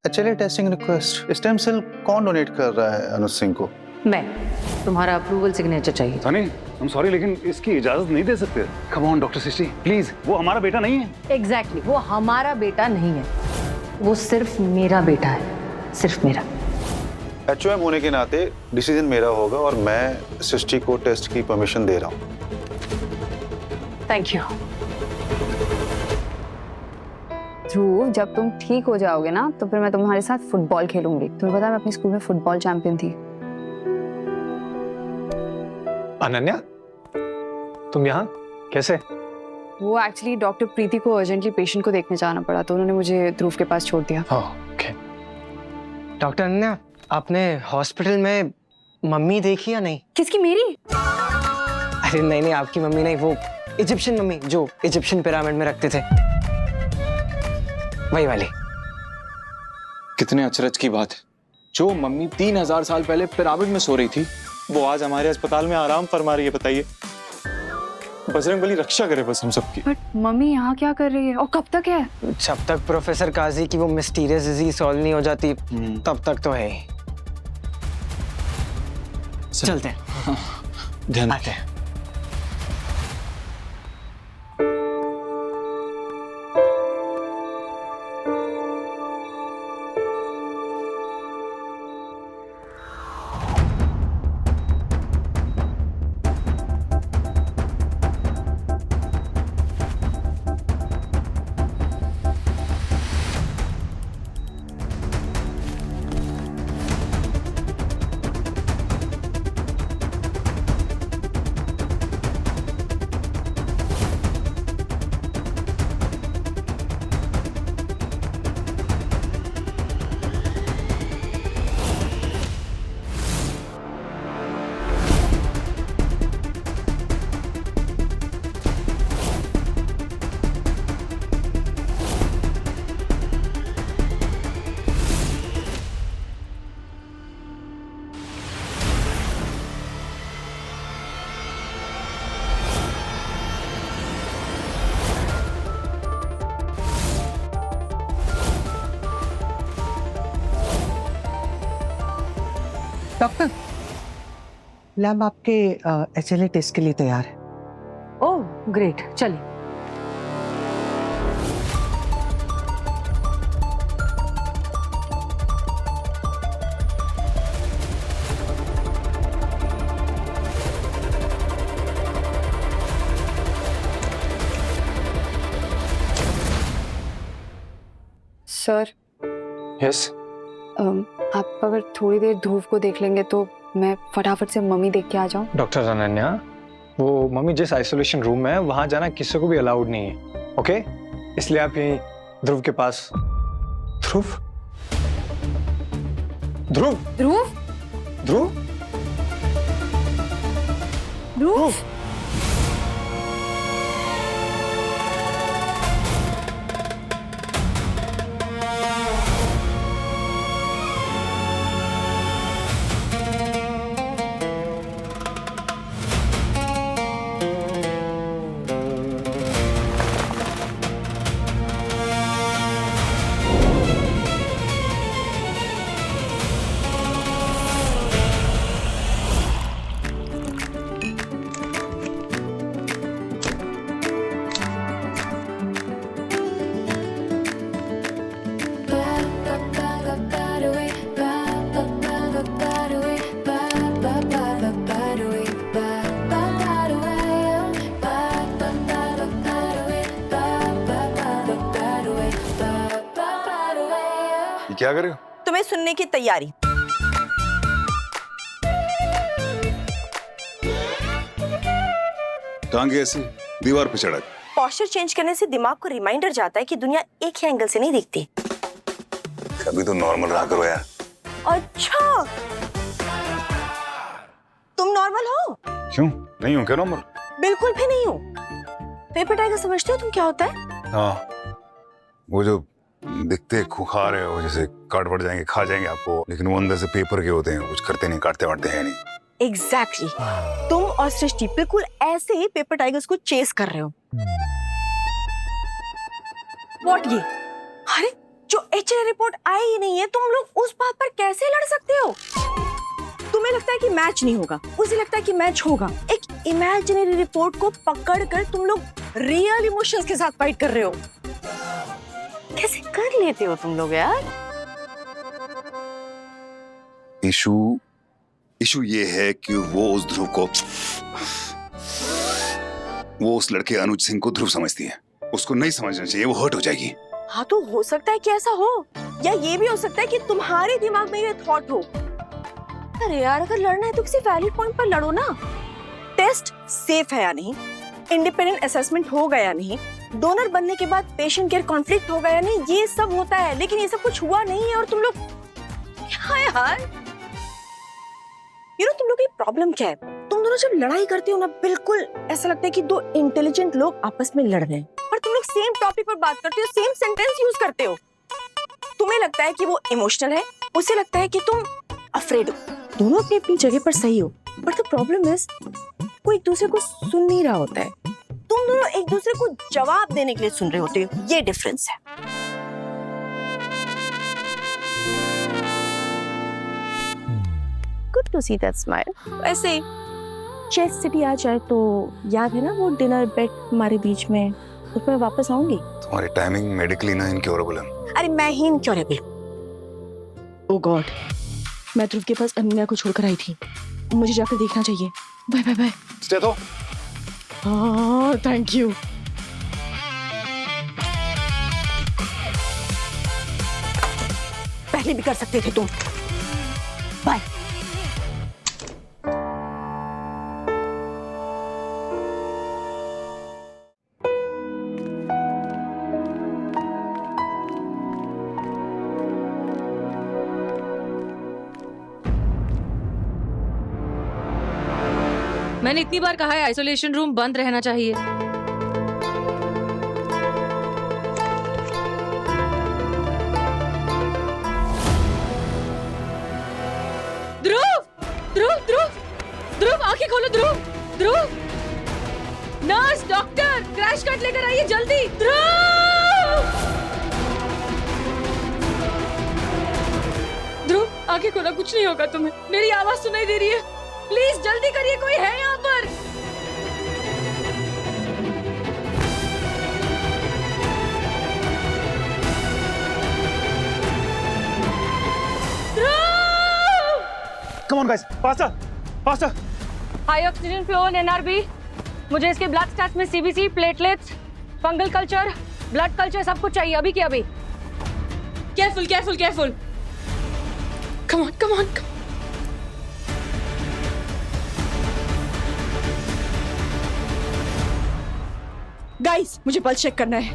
चलिए testing request. Stem cell कौन donate कर रहा है अनुज सिंह को? मैं। तुम्हारा अप्रूवल सिग्नेचर चाहिए। सनी, I'm sorry, लेकिन इसकी इजाजत नहीं दे सकते। Come on, doctor Srishti, please. वो हमारा बेटा नहीं है। एग्जैक्टली, वो हमारा बेटा नहीं है, वो सिर्फ मेरा बेटा है, सिर्फ मेरा। HOM होने के नाते डिसीजन मेरा होगा और मैं सृष्टि को टेस्ट की परमिशन दे रहा हूँ। Thank you. ध्रुव, जब तुम ठीक हो जाओगे ना तो फिर मैं तुम्हारे साथ फुटबॉल खेलूंगी। तुम्हें पता है मैं अपने स्कूल में फुटबॉल चैंपियन थी। अनन्या, तुम यहाँ कैसे? वो एक्चुअली डॉक्टर प्रीति को अर्जेंटली पेशेंट को देखने जाना पड़ा तो उन्होंने मुझे ध्रुव के पास छोड़ दिया। ओके। डॉक्टर अनन्या, आपने हॉस्पिटल में मम्मी देखी या नहीं? किसकी? मेरी? अरे नहीं नहीं, आपकी मम्मी नहीं, वो इजिप्शियन मम्मी जो इजिप्शियन पिरामिड में रखते थे, वही वाली। कितने अचरज की बात है, जो मम्मी 3000 साल पहले पिरामिड में सो रही थी वो आज हमारे अस्पताल में आराम फरमा रही है। बताइए, बजरंगबली रक्षा करे बस हम सबकी। बट मम्मी यहाँ क्या कर रही है और कब तक है? जब तक प्रोफेसर काजी की वो मिस्टीरियस डिजीज सॉल्व नहीं हो जाती तब तक तो है ही। चलते हैं, ध्यान आते हैं। डॉक्टर, लैब आपके HLA टेस्ट के लिए तैयार है। ओह ग्रेट, चलिए। Sir, yes. आप अगर थोड़ी देर ध्रुव को देख लेंगे तो मैं फटाफट से मम्मी देख के आ जाऊं। डॉक्टर अनन्या, वो मम्मी जिस आइसोलेशन रूम में है वहां जाना किसी को भी अलाउड नहीं है, ओके? इसलिए आप यहीं ध्रुव के पास। ध्रुव? ध्रुव? ध्रुव? ध्रुव? ध्रुव? क्या कर रहे हो? तुम्हें सुनने की तैयारी। टांगे ऐसी दीवार पे चढ़ा। पोस्चर चेंज करने से दिमाग को रिमाइंडर जाता है कि दुनिया एक ही एंगल से नहीं दिखती। कभी तो नॉर्मल रहा करो यार। अच्छा, तुम नॉर्मल हो? क्यों नहीं हूँ? क्या नॉर्मल? बिल्कुल भी नहीं हूँ। पेपर टाइगर समझते हो तुम क्या होता है? हाँ, वो जो दिखते खुखार है, वो जैसे काट पड़ जाएंगे, खा जाएंगे आपको, लेकिन वो अंदर से पेपर के होते हैं, कुछ करते नहीं, काटते वाटते हैं नहीं। एग्जैक्टली। तुम और सृष्टि बिल्कुल ऐसे ही पेपर टाइगर्स को चेस कर रहे हो। व्हाट ये? अरे जो HLA रिपोर्ट आई ही नहीं है, तुम लोग उस बात पर कैसे लड़ सकते हो? तुम्हें लगता है कि मैच नहीं होगा, उसे लगता है कि मैच होगा। एक इमेजिनरी रिपोर्ट को पकड़कर तुम लोग रियल इमोशंस के साथ फाइट कर रहे हो। कैसे कर लेते हो तुम लोग यार? इशू ये है कि वो उस ध्रुव को, वो उस लड़के अनुज सिंह को ध्रुव समझती है। उसको नहीं समझना चाहिए, वो हर्ट हो जाएगी। हाँ तो हो सकता है कि ऐसा हो, या ये भी हो सकता है कि तुम्हारे दिमाग में ये थॉट हो। अरे यार, अगर लड़ना है तो किसी वैलिड पॉइंट पर लड़ो ना। टेस्ट सेफ है या नहीं, इंडिपेंडेंट असेसमेंट हो गया या नहीं, डोनर बनने के बाद पेशेंट केयर कॉन्फ्लिक्ट हो गया या नहीं, ये सब होता है। लेकिन ये सब कुछ हुआ नहीं है और तुम लोग क्या यार, तुम लोग की प्रॉब्लम क्या है? तुम दोनों जब लड़ाई करते हो ना, बिल्कुल ऐसा लगता है कि दो इंटेलिजेंट लोग आपस में लड़ रहे हैं, पर तुम लोग सेम टॉपिक पर बात करते हो, सेम सेंटेंस यूज करते हो। तुम्हें लगता है कि वो इमोशनल है, उसे लगता है कि तुम अफ्रेड हो। दोनों अपनी अपनी जगह पर सही हो, बट द प्रॉब्लम इज वो एक दूसरे को सुन नहीं रहा होता है। तुम दोनों एक दूसरे को जवाब देने के लिए सुन रहे होते हो, ये डिफरेंस है। Good to see that smile. ऐसे चेस सिटी आ जाए तो याद है ना वो डिनर बेट हमारे बीच में, उसमें वापस आऊंगी। तुम्हारी टाइमिंग मेडिकली ना इनक्योरेबल है। अरे मैं ही इनक्योरेबल? ओह गॉड, मैं ध्रुव के पास अमीना को छोड़कर आई थी, मुझे जाकर देखना चाहिए। Bye bye bye. स्टे तो हाँ थैंक यू। पहले भी कर सकते थे तुम। बाय। मैंने इतनी बार कहा है आइसोलेशन रूम बंद रहना चाहिए। ध्रुव, ध्रुव, ध्रुव, ध्रुव, आंखें खोलो ध्रुव, ध्रुव। नर्स, डॉक्टर, क्रैश कार्ट लेकर आइए जल्दी। ध्रुव, ध्रुव, आंखें खोलो, कुछ नहीं होगा तुम्हें। मेरी आवाज सुनाई दे रही है, प्लीज जल्दी करिए, कोई है यहाँ पर। Come on guys, faster faster. High oxygen flow in NRB. मुझे इसके ब्लड स्टैट्स में CBC, platelets, fungal culture, blood culture सब कुछ चाहिए अभी के अभी। Careful careful careful. Come on come on. Guys, मुझे पल्स चेक करना है।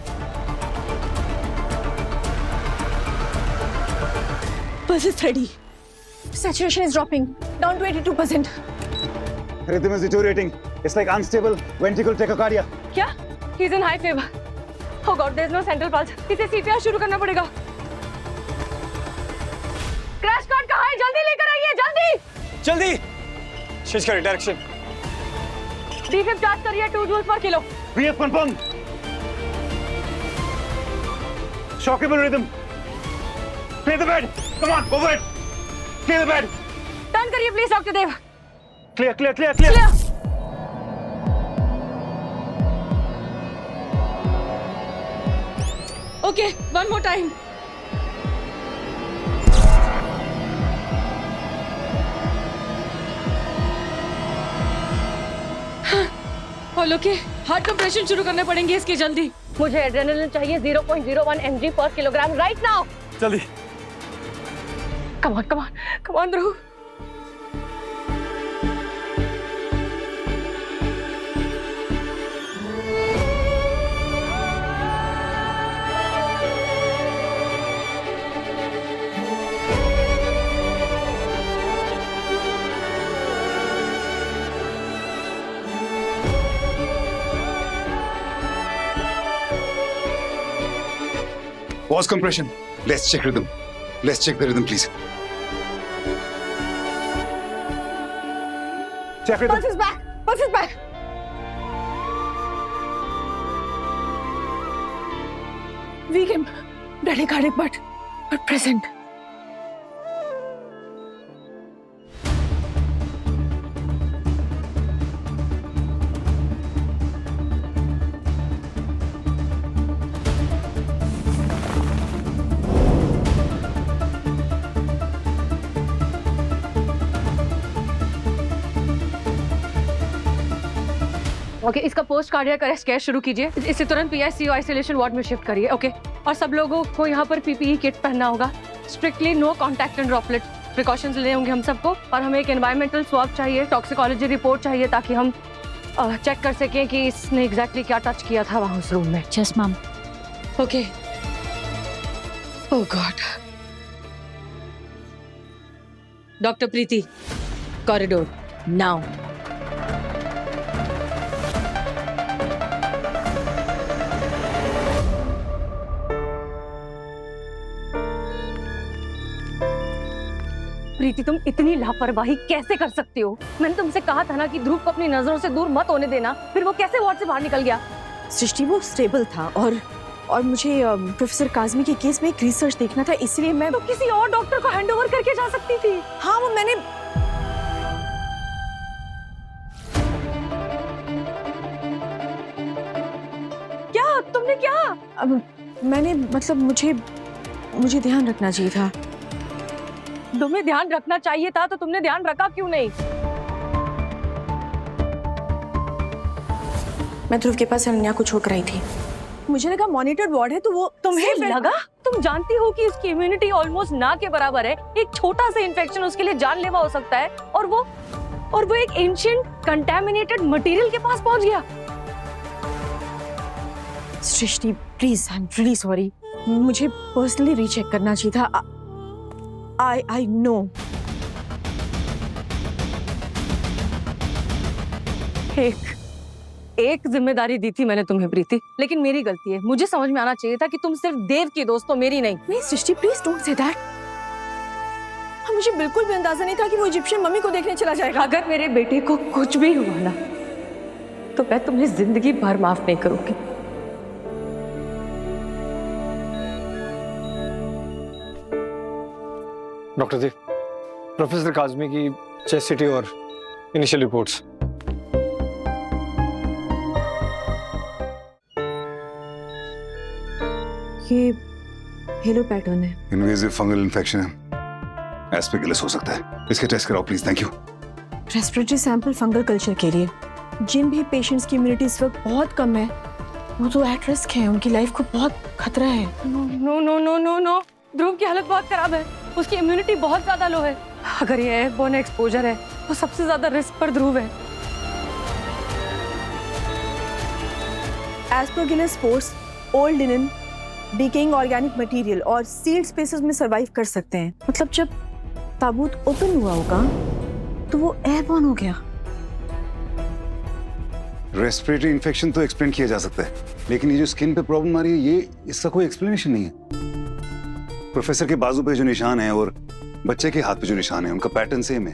Pulse is 30। Saturation is dropping down to 82%। Rhythm is deteriorating. It's like unstable ventricular tachycardia. क्या? He's in high fever. Oh God, there's no central pulse. इसे CPR शुरू करना पड़ेगा। Crash cart कहाँ है? जल्दी लेकर आइए, जल्दी। जल्दी। शीश करिए डायरेक्शन। D5 चार्ज करिए 2 joules per kilo। We have confirmed. Shockable rhythm. Clear the bed. Come on, go for it. Clear the bed. Turn करिए please doctor Dev. Clear, clear, clear, clear. Clear. Okay, one more time. All okay. Heart compression शुरू करने पड़ेंगे इसके जल्दी। मुझे adrenaline चाहिए 0.01 mg पर kilogram right now. जल्दी। Come on come on come on Dhruv. Pause compression. Let's check rhythm. Let's check the rhythm, please. Check rhythm. Pulse is back. Pulse is back. Weak him. Bradycardic, but पर present. Okay, इसका post cardiac arrest care शुरू कीजिए। इसे तुरंत PICU isolation ward में shift करिए। Okay, और सब लोगों को यहाँ पर पीपीई किट पहनना होगा। Strictly no contact and droplet precautions लेने होंगे हम सबको। और हमें एक एनवायरमेंटल स्वैब चाहिए, टॉक्सिकोलॉजी रिपोर्ट चाहिए, ताकि हम चेक कर सकें कि इसने एग्जैक्टली क्या टच किया था वहाँ उस रूम में। Yes ma'am. ओके, ओह गॉड। डॉक्टर प्रीति, कॉरिडोर नाउ। प्रीति, तुम इतनी लापरवाही कैसे कर सकती हो? मैंने तुमसे कहा था ना कि ध्रुव को अपनी नजरों से दूर मत होने देना। फिर वो कैसे वार्ड से बाहर निकल गया? सृष्टि, वो स्टेबल था और मुझे प्रोफेसर काज़मी के केस में एक रिसर्च देखना था, इसलिए मैं तो किसी और डॉक्टर को हैंड ओवर करके जा सकती थी। हाँ, वो मैंने क्या तुमने क्या? अब मैंने मतलब मुझे ध्यान रखना चाहिए था। तुम्हें ध्यान रखना चाहिए था तो तुमने ध्यान रखा क्यों नहीं? मैं ध्रुव के पास अनन्या को छोड़कर आई थी। मुझे लगा मॉनिटर्ड वार्ड है तो वो तुम्हें लगा? तुम जानती हो कि उसकी इम्यूनिटी ऑलमोस्ट ना के बराबर है। एक छोटा सा इन्फेक्शन उसके लिए जानलेवा हो सकता है, और वो एक एंशिएंट कंटामिनेटेड मटेरियल के पास पहुंच गया। Srishti, please, I am really sorry. मुझे पर्सनली रीचेक करना चाहिए था। I know. एक जिम्मेदारी दी थी मैंने तुम्हें प्रीति, लेकिन मेरी गलती है। मुझे समझ में आना चाहिए था कि तुम सिर्फ देव की दोस्त हो, मेरी नहीं। नहीं सृष्टि, प्लीज डोंट से दैट। मुझे बिल्कुल भी अंदाजा नहीं था कि वो इजिप्शियन मम्मी को देखने चला जाएगा। अगर मेरे बेटे को कुछ भी हुआ ना, तो मैं तुम्हें जिंदगी भर माफ नहीं करूंगी। डॉक्टर देव, प्रोफेसर काज़मी की चेस्ट सिटी और इनिशियल रिपोर्ट्स। ये हेलो पैटर्न है। इन्वेजिव फंगल इन्फेक्शन है, एस्पेगुलस हो सकता है। इसके टेस्ट कराओ please, thank you. Respiratory sample fungal culture के लिए। जिन भी पेशेंट्स की इम्यूनिटी इस वक्त बहुत कम है, वो तो एट रिस्क है, उनकी लाइफ को बहुत खतरा है। No no no no no, Dhruv की हालत बहुत खराब है। उसकी इम्यूनिटी बहुत ज्यादा लो है। अगर ये एयरबोर्न एक्सपोजर है तो सबसे ज्यादा रिस्क पर ध्रुव है। Aspergillus spores old linen, decaying organic material और सील्ड स्पेसेस में सरवाइव कर सकते हैं। मतलब जब ताबूत ओपन हुआ होगा तो वो एयरबोर्न हो गया। रेस्पिरेटरी इन्फेक्शन तो एक्सप्लेन किया जा सकता है, लेकिन ये जो स्किन पे प्रॉब्लम आ रही है, ये इसका कोई एक्सप्लेनेशन नहीं है। प्रोफेसर के बाजू पे जो निशान है और बच्चे के हाथ पे जो निशान है, उनका पैटर्न सेम है।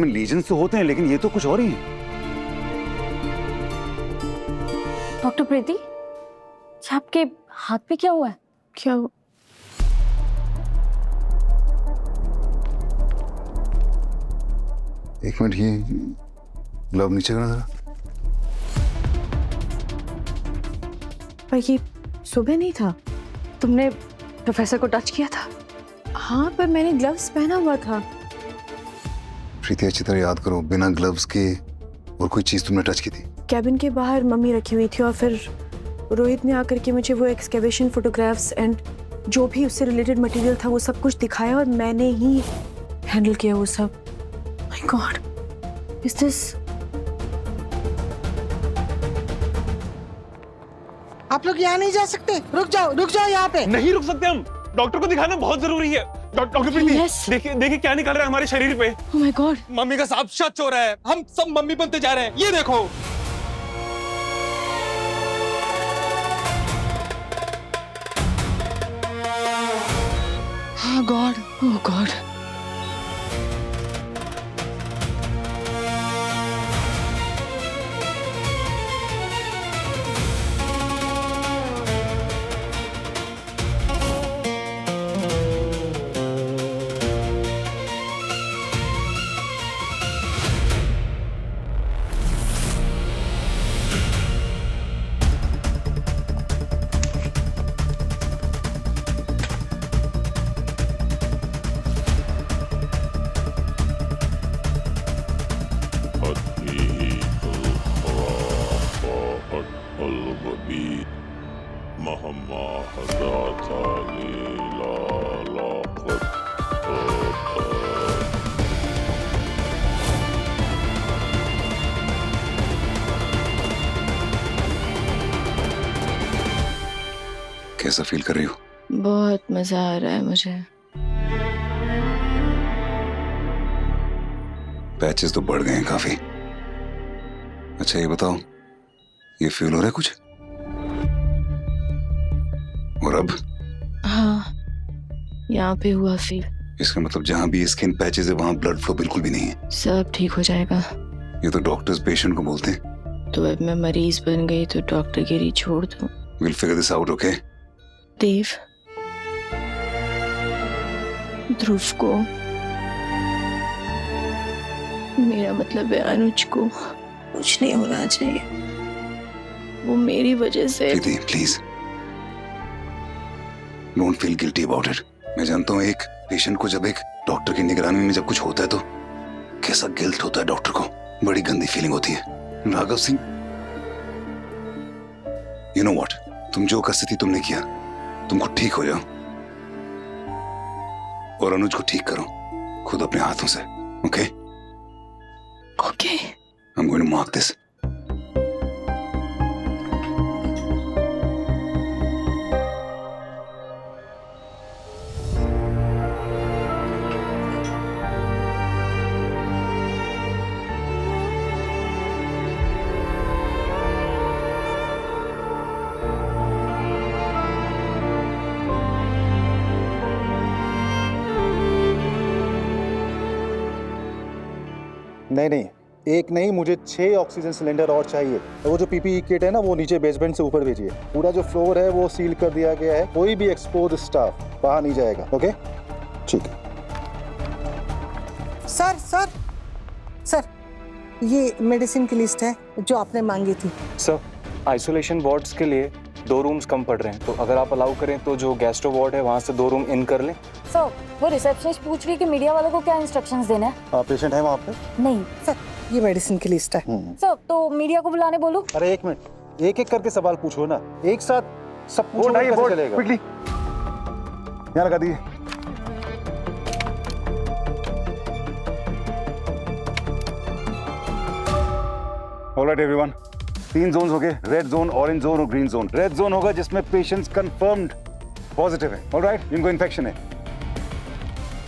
लीजन्स तो होते हैं, लेकिन ये तो कुछ और ही है। डॉक्टर प्रीति, आपके हाथ पे क्या हुआ है? क्या एक मिनट, ये ग्लव नीचे करना जरा। पर ये सुबह नहीं था। तुमने प्रोफेसर को टच किया था? हाँ, पर मैंने ग्लव्स पहना हुआ था। प्रीति, अच्छी तरह याद करो, बिना ग्लव्स के और कोई चीज तुमने टच की थी? कैबिन के बाहर मम्मी रखी हुई थी और फिर रोहित ने आकर के मुझे वो एक्सकेवेशन फोटोग्राफ्स एंड जो भी उससे रिलेटेड मटेरियल था वो सब कुछ दिखाया और मैंने ही हैंडल किया वो सब। My God, is this? आप लोग यहाँ नहीं जा सकते, रुक जाओ यहाँ पे। नहीं रुक सकते हम, डॉक्टर को दिखाना बहुत जरूरी है। डॉक्टर प्रीति, देखिए क्या निकल रहा है हमारे शरीर पे। ओह माय गॉड, मम्मी का सांप सच हो रहा है। हम सब मम्मी बनते जा रहे हैं, ये देखो। हाँ गॉड, ओह गॉड। कैसा फील कर रही हो? बहुत मजा आ रहा है मुझे। पैचेस तो बढ़ गए हैं काफी। अच्छा ये बताओ, ये फील हो रहा है कुछ? और अब? हाँ, यहाँ पे हुआ फील। इसका मतलब जहां भी स्किन पैचेस है वहां ब्लड फ्लो बिल्कुल भी नहीं है। सब ठीक हो जाएगा। ये तो डॉक्टर्स पेशेंट को बोलते हैं। तो अब मैं मरीज बन गई तो डॉक्टरगिरी छोड़ दूं। We'll figure this out, okay? देव, ध्रुव को, मेरा मतलब है अनुज को कुछ नहीं होना चाहिए। वो मेरी वजह से। Preeti, please don't feel guilty about it. मैं जानता हूँ एक पेशेंट को जब एक डॉक्टर की निगरानी में जब कुछ होता है तो कैसा गिल्ट होता है डॉक्टर को, बड़ी गंदी फीलिंग होती है। Raghav Singh, you know what, तुम जो कसरती तुमने किया, तुमको ठीक हो जाओ और अनुज को ठीक करो खुद अपने हाथों से, okay? Okay. I'm going to mark this. नहीं, एक नहीं, मुझे 6 ऑक्सीजन सिलेंडर और चाहिए। वो जो पीपीई किट है ना, वो नीचे बेसमेंट से ऊपर भेजिए। पूरा जो फ्लोर है वो सील कर दिया गया है, कोई भी एक्सपोज स्टाफ बाहर नहीं जाएगा, ओके? ठीक है। सर सर सर, ये मेडिसिन की लिस्ट है जो आपने मांगी थी। सर, आइसोलेशन वार्ड्स के लिए 2 रूम्स कम पड़ रहे हैं, तो अगर आप अलाउ करें तो जो गैस्ट्रो वार्ड है वहाँ से 2 रूम इन कर लें। सर, वो रिसेप्शनिस्ट पूछ रही कि मीडिया वालों को क्या इंस्ट्रक्शंस देना है। पेशेंट है वहाँ पे? नहीं सर, ये मेडिसिन की लिस्ट है। सर, तो मीडिया को बुलाने बोलो। अरे एक मिनट, एक करके सवाल पूछो ना, एक साथ सब पूछो कैसे चलेगा? क्विकली यहाँ लगा दिए। ऑलराइट एवरीवन, 3 जोन्स हो गए, रेड जोन, ऑरेंज जोन और ग्रीन जोन। रेड जोन होगा जिसमें पेशेंट्स कंफर्म्ड पॉजिटिव है, ऑलराइट, जिनको इन्फेक्शन है।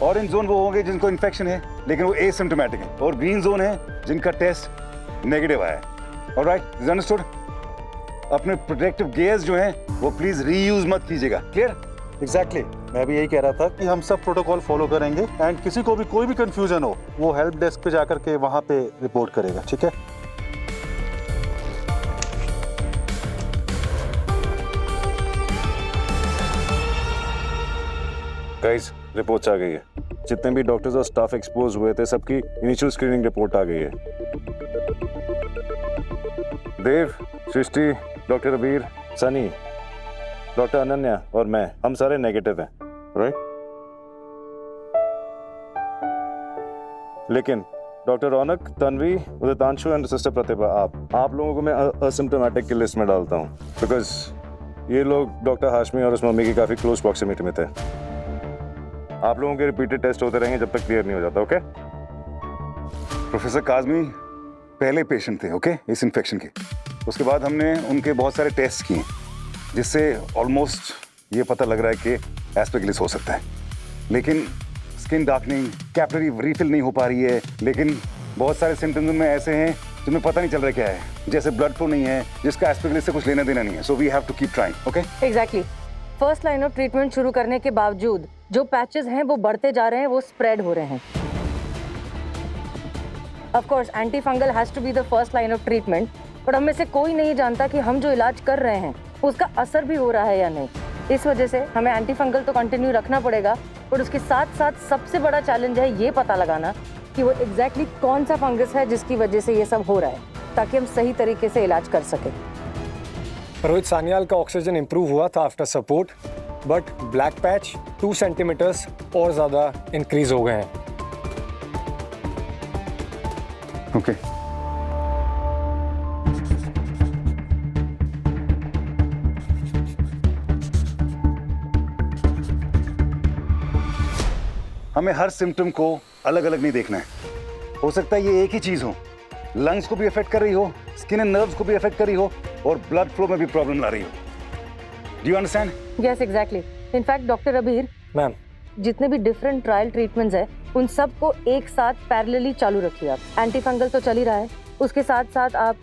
ऑरेंज जोन वो होंगे जिनको इन्फेक्शन है लेकिन वो एसिम्प्टोमेटिक है, और ग्रीन जोन है जिनका टेस्ट नेगेटिव आया है, ऑलराइट, इज अंडरस्टूड? अपने प्रोटेक्टिव गियर्स जो हैं वो प्लीज रीयूज मत कीजिएगा, क्लियर? एग्जैक्टली, मैं भी यही कह रहा था कि हम सब प्रोटोकॉल फॉलो करेंगे एंड किसी को भी कोई भी कंफ्यूजन हो वो हेल्प डेस्क पे जाकर के वहाँ पे रिपोर्ट करेगा, ठीक है? गाइस, रिपोर्ट्स आ गई है। जितने भी डॉक्टर्स और स्टाफ एक्सपोज हुए थे सबकी इनिशियल स्क्रीनिंग रिपोर्ट आ गई है। देव, सृष्टि, डॉक्टर रवीर, सनी, डॉक्टर अनन्या और मैं, हम सारे नेगेटिव हैं, राइट? लेकिन doctor Raunak, Tanvi, Uditanshu and sister Pratibha, आप लोगों को मैं असिम्प्टोमेटिक की लिस्ट में डालता हूँ बिकॉज ये लोग डॉक्टर हाशमी और उस मम्मी की काफी क्लोज प्रॉक्सिमिटी में थे। आप लोगों के रिपीटेड टेस्ट होते रहेंगे जब तक क्लियर नहीं हो जाता, ओके? प्रोफेसर काजमी पहले पेशेंट थे, ओके, इस इन्फेक्शन के। उसके बाद हमने उनके बहुत सारे टेस्ट किए जिससे ऑलमोस्ट ये पता लग रहा है कि एस्पेगलिस हो सकता है, लेकिन स्किन डार्कनिंग, कैपिलरी रीफिल नहीं हो पा रही है, लेकिन बहुत सारे सिम्टम्स में ऐसे हैं जिनमें पता नहीं चल रहा क्या है, जैसे ब्लड फ्लो नहीं है जिसका एस्पेगलिस से कुछ लेना देना नहीं है। So we have to keep trying, okay? Exactly. First line of treatment शुरू करने के बावजूद जो पैचेस हैं वो बढ़ते जा रहे हैं, वो स्प्रेड हो रहे हैं। Of course antifungal has to be the first line of treatment, but हम में से कोई नहीं जानता कि हम जो इलाज कर रहे हैं उसका असर भी हो रहा है या नहीं। इस वजह से हमें एंटी फंगल तो कंटिन्यू रखना पड़ेगा, बट उसके साथ साथ सबसे बड़ा चैलेंज है ये पता लगाना कि वो एग्जैक्टली कौन सा फंगस है जिसकी वजह से ये सब हो रहा है, ताकि हम सही तरीके से इलाज कर सकें। रोहित सान्याल का ऑक्सीजन इंप्रूव हुआ था after support, but black patch 2 centimeters और ज़्यादा इंक्रीज हो गए हैं। ओके। हमें हर सिम्टम को अलग अलग नहीं देखना है। हो सकता है ये एक ही चीज हो, लंग्स को भी अफेक्ट कर रही हो, स्किन एंड नर्व्स को भी अफेक्ट कर रही हो और ब्लड फ्लो में भी प्रॉब्लम ला रही हो। Do you understand? Yes exactly. In fact doctor अबीर, मैम जितने भी डिफरेंट ट्रायल ट्रीटमेंट्स है उन सब को एक साथ पैरेलली चालू रखिए आप। एंटी फंगल तो चल ही रहा है, उसके साथ साथ आप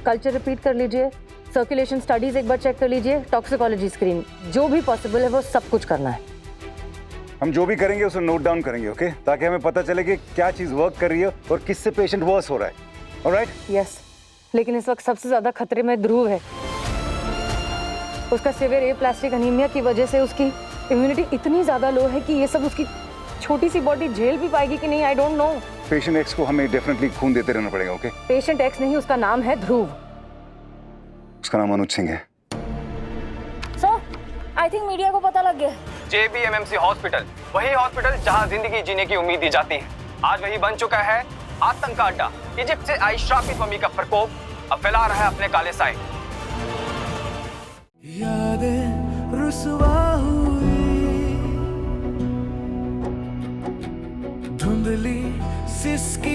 कल्चर रिपीट कर लीजिए, सर्कुलेशन स्टडीज एक बार चेक कर लीजिए, टॉक्सिकोलॉजी स्क्रीन, जो भी पॉसिबल है वो सब कुछ करना है। हम जो भी करेंगे उसे नोट डाउन करेंगे, ओके? ताकि हमें पता चले कि क्या चीज वर्क कर रही है और किससे पेशेंट वर्स हो रहा है। ऑलराइट? यस, लेकिन इस वक्त सबसे ज्यादा खतरे में ध्रुव है। उसका सिवियर एप्लास्टिक अनीमिया की वजह से उसकी इम्यूनिटी इतनी ज्यादा लो है कि ये सब उसकी छोटी सी बॉडी झेल भी पाएगी कि नहीं, I don't know. Patient x को हमें डेफिनेटली खून देते रहना पड़ेगा, ओके? पेशेंट एक्स नहीं, उसका नाम है ध्रुव। उसका नाम अनुज सिंह है। सर, आई थिंक मीडिया को पता लग गया। JBMMC हॉस्पिटल, वही हॉस्पिटल जहां जिंदगी जीने की उम्मीद दी जाती है, आज वही बन चुका है आतंक का अड्डा। इजिप्ट से आई श्रापित मम्मी का प्रकोप अब फैला रहा है अपने काले साए। यादें रुसवा हुई, धुंधली सिसकी